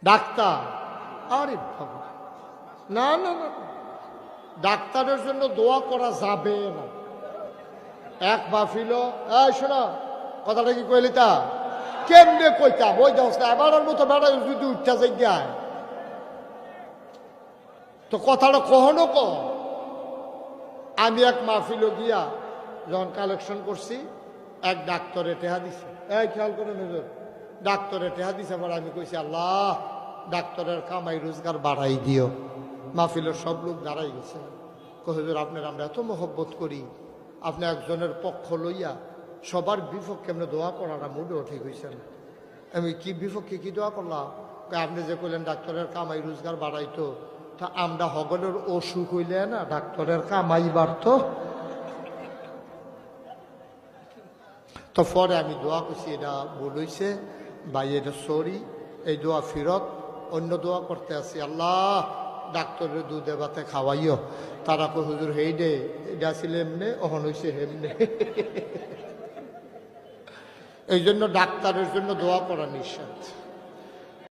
Doctor, আরে বাবা, না না না, ডাক্তারের জন্য দোয়া করা যাবে না। এক মাহফিল, এই শোনো, কথাটা কি কইলি তা কেমনে কইতাম, ওই দশটা এবারের মতো বেড়া যদি উঠতে যাই গায় তো কথাটা কখনো ক। আমি এক মাহফিল গিয়া যখন কালেকশন করছি, এক ডাক্তারে টেহা দিছে, এই খেয়াল করে নজর, ডাক্তারে টেহা দিছে। আবার আমি কইছি, আল্লাহ ডাক্তারের কামাই রোজগার বাড়াই দিও। মাহফিলের সব লোক দাঁড়াই গেছে। হুজুর আপনার আমরা এত মহব্বত করি, আপনি একজনের পক্ষ লইয়া সবার বিপক্ষে এমনি দোয়া করাটা মুডেও ঠিক হয়েছে না। আমি কি বিপক্ষে কি দোয়া করলাম? আপনি যে কইলেন ডাক্তারের কামাই রোজগার বাড়াইতো, তা আমরা হগলের অসুখ হইলে না ডাক্তারের কামাই বাড়তো। তো পরে আমি দোয়া করছি, এটা ভুল হইছে ভাই, এটা সরি, এই দোয়া ফিরত, অন্য দোয়া করতে আসি, আল্লাহ ডাক্তারের দুধে ভাতে খাওয়াইও। তারা কো হুজুর হেই ডে এটা ছিল এমনি, অহন হইছে হেমনে। এই জন্য ডাক্তারের জন্য দোয়া করা নিষেধ।